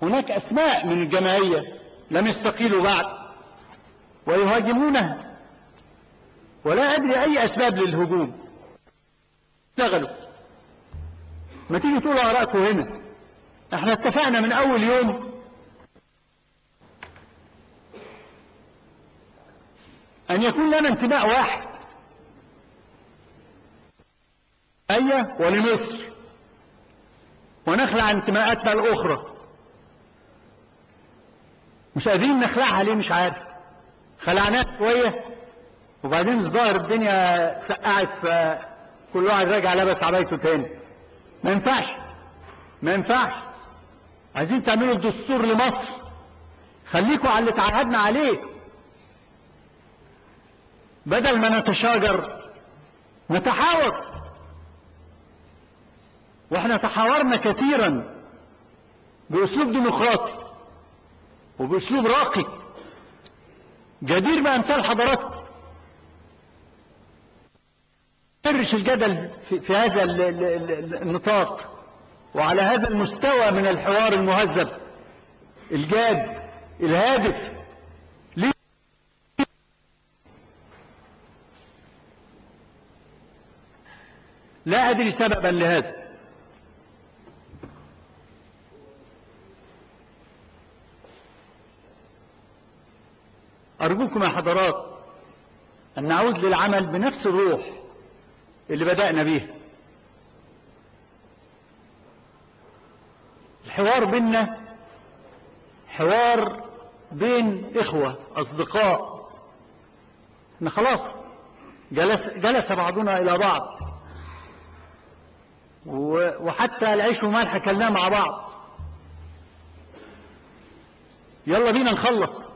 هناك أسماء من الجمعية لم يستقيلوا بعد ويهاجمونها، ولا أدري أي أسباب للهجوم. اشتغلوا. ما تيجي تقولوا آراءكم هنا. احنا اتفقنا من أول يوم أن يكون لنا انتماء واحد ولمصر، ونخلع عن انتماءاتنا الأخرى. مش قادرين نخلعها ليه؟ مش عارف. خلعناها شوية وبعدين الظاهر الدنيا سقعت، فكل واحد راجع لبس عبايته تاني. ما ينفعش، ما ينفعش. عايزين تعملوا الدستور لمصر، خليكوا على اللي تعهدنا عليه، بدل ما نتشاجر نتحاور. واحنا تحاورنا كثيرا بأسلوب ديمقراطي وبأسلوب راقي جدير بأمثال حضراتكم. نرش الجدل في هذا النطاق وعلى هذا المستوى من الحوار المهذب الجاد الهادف. ليه؟ لا أدري سببا لهذا. أرجوكم يا حضرات أن نعود للعمل بنفس الروح اللي بدأنا بيها. الحوار بيننا حوار بين إخوة أصدقاء. احنا خلاص جلس بعضنا إلى بعض، وحتى العيش وملح كلناه مع بعض. يلا بينا نخلص،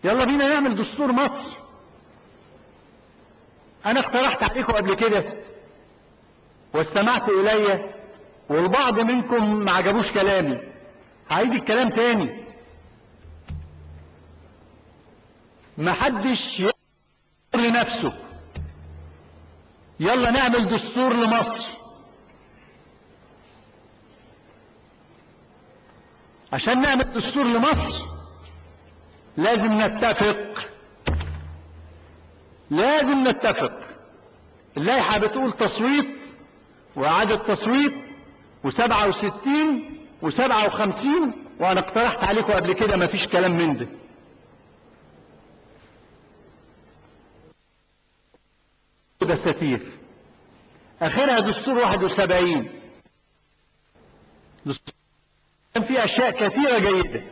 يلا بينا نعمل دستور مصر. أنا اقترحت عليكم قبل كده واستمعتوا إلي، والبعض منكم ما عجبوش كلامي. هعيد الكلام تاني. ما حدش يقول لنفسه يلا نعمل دستور لمصر. عشان نعمل دستور لمصر لازم نتفق، لازم نتفق. اللائحة بتقول تصويت وإعادة تصويت و67 و57، وأنا اقترحت عليكم قبل كده ما فيش كلام من ده. دساتير آخرها دستور 71. كان فيه أشياء كثيرة جيدة،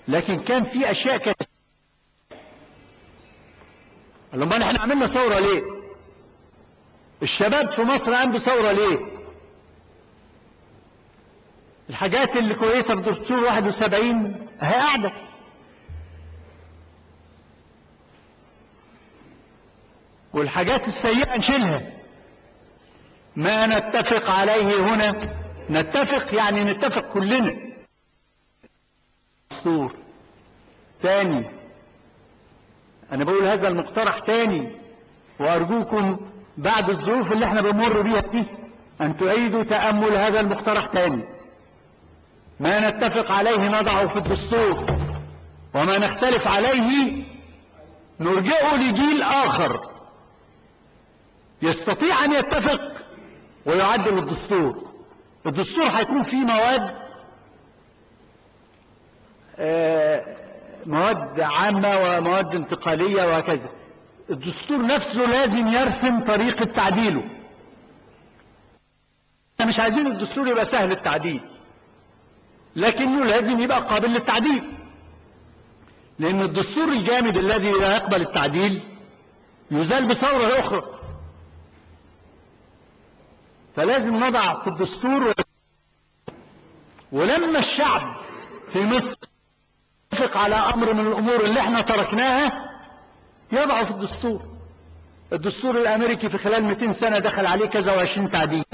لكن كان فيه أشياء كثيرة. امال احنا عملنا ثورة ليه؟ الشباب في مصر عنده ثورة ليه؟ الحاجات اللي كويسة في دستور 71 اهي قاعدة. والحاجات السيئة نشيلها. ما نتفق عليه هنا نتفق، يعني نتفق كلنا. دستور تاني، أنا بقول هذا المقترح تاني، وأرجوكم بعد الظروف اللي احنا بنمر بيها دي أن تعيدوا تأمل هذا المقترح تاني. ما نتفق عليه نضعه في الدستور، وما نختلف عليه نرجعه لجيل آخر يستطيع أن يتفق ويعدل الدستور. الدستور هيكون فيه مواد عامة ومواد انتقالية وهكذا. الدستور نفسه لازم يرسم طريقة تعديله. احنا مش عايزين الدستور يبقى سهل التعديل، لكنه لازم يبقى قابل للتعديل، لأن الدستور الجامد الذي لا يقبل التعديل يزال بثورة أخرى. فلازم نضع في الدستور. ولما الشعب في مصر يتفق على أمر من الأمور اللي احنا تركناها يضعه في الدستور. الدستور الأمريكي في خلال 200 سنة دخل عليه كذا و20 تعديل،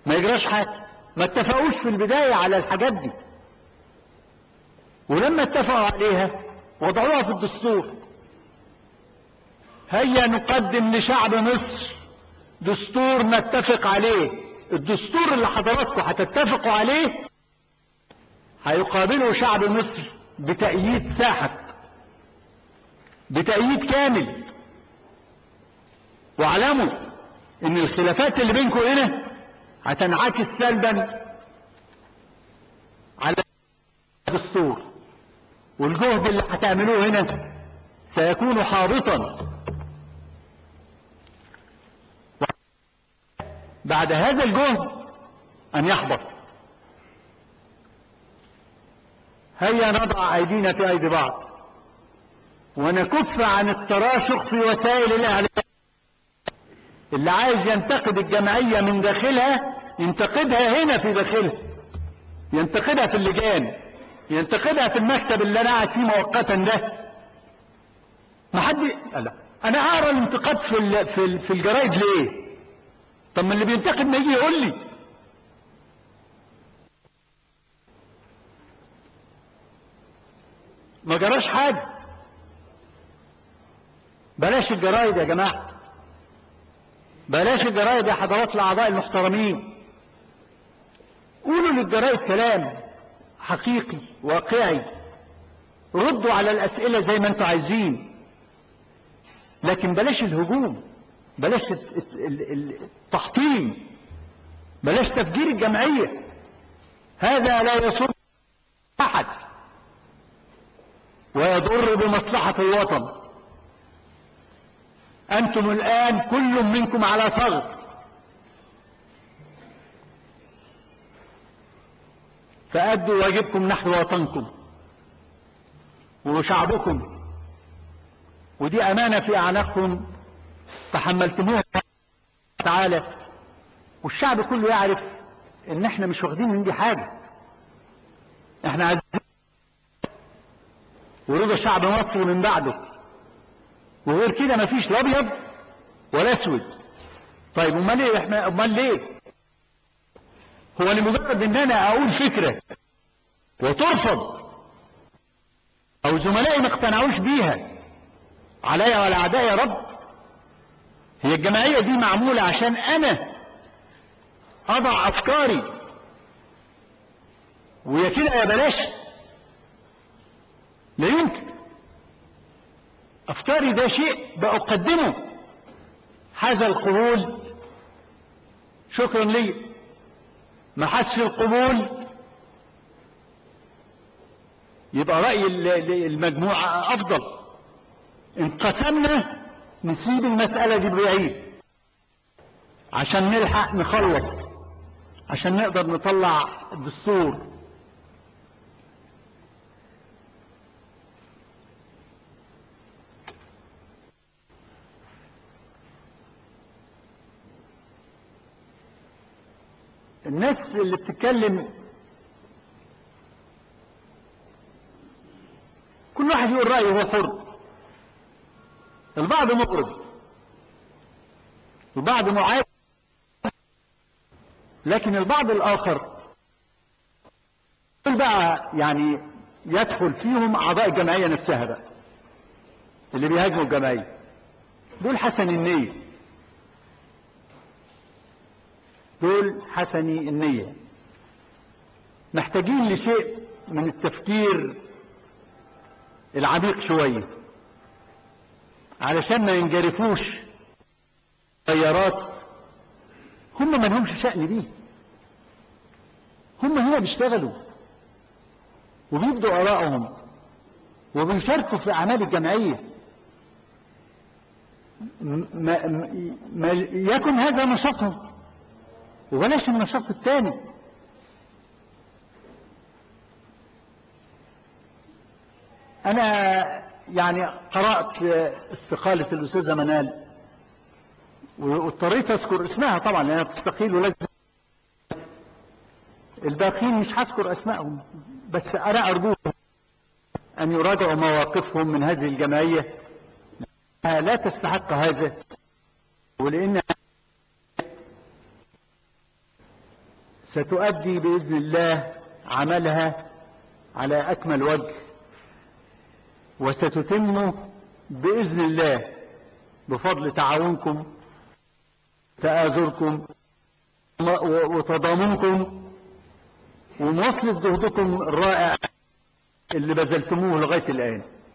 ما يجراش حاجة. ما اتفقوش في البداية على الحاجات دي، ولما اتفقوا عليها وضعوها في الدستور. هيا نقدم لشعب مصر دستور نتفق عليه. الدستور اللي حضراتكم هتتفقوا عليه هيقابله شعب مصر بتأييد ساحق، بتأييد كامل. واعلموا ان الخلافات اللي بينكم هنا هتنعكس سلبا على الدستور، والجهد اللي هتعملوه هنا سيكون حابطا بعد هذا الجهد أن يحبط. هيا نضع أيدينا في أيدي بعض ونكف عن التراشق في وسائل الإعلام. اللي عايز ينتقد الجمعية من داخلها ينتقدها هنا في داخلها، ينتقدها في اللجان، ينتقدها في المكتب اللي أنا قاعد فيه مؤقتا ده. ما حد لا، أنا أقرأ الانتقاد في الجرايد ليه؟ طب ما اللي بينتقد ما يجي يقول لي. ما جراش حاجة. بلاش الجرايد يا جماعة، بلاش الجرايد يا حضرات الأعضاء المحترمين. قولوا للجرايد كلام حقيقي واقعي، ردوا على الأسئلة زي ما انتوا عايزين، لكن بلاش الهجوم، بلاش التحطيم، بلاش تفجير الجمعية. هذا لا يصب أحد ويضر بمصلحة الوطن. أنتم الآن كل منكم على ثغر، فأدوا واجبكم نحو وطنكم وشعبكم، ودي أمانة في أعناقكم تحملتموها تعالى. والشعب كله يعرف ان احنا مش واخدين من دي حاجة، احنا عايزين ورضا شعب مصر من بعده، وغير كده مفيش لا ابيض ولا اسود. طيب امال ايه؟ احنا امال ليه؟ هو لمجرد ان انا اقول فكرة وترفض او زملائي ما اقتنعوش بيها عليا وعلى اعدائي يا رب؟ هي الجمعية دي معمولة عشان انا اضع افكاري ويا كده يا بلاش؟ لا يمكن. افكاري ده شيء بقدمه، حاز القبول شكرا لي، ما حدش القبول يبقى رأي المجموعة افضل. انقسمنا نسيب المسألة دي بعيد عشان نلحق نخلص، عشان نقدر نطلع الدستور. الناس اللي بتتكلم كل واحد يقول رأيه، هو حر. البعض مغرض والبعض معارض، لكن البعض الآخر بقى يعني يدخل فيهم أعضاء الجمعية نفسها بقى، اللي بيهاجموا الجمعية دول حسن النية، دول حسني النية، محتاجين لشيء من التفكير العميق شوية علشان ما ينجرفوش طيارات هم ما لهمش شأن بيه. هم هنا بيشتغلوا وبيبدوا آرائهم وبيشاركوا في أعمال الجمعية. ما يكن هذا نشاطهم وبلاش النشاط الثاني. أنا يعني قرأت استقالة الأستاذة منال واضطريت أذكر اسمها طبعا لأنها بتستقيل ولازم الباقيين مش هذكر أسمائهم، بس أنا أرجوهم أن يراجعوا مواقفهم من هذه الجمعية، لا تستحق هذا، ولأنها ستؤدي بإذن الله عملها على أكمل وجه، وستتم بإذن الله بفضل تعاونكم تآزركم وتضامنكم ومواصلة جهدكم الرائع اللي بذلتموه لغاية الآن.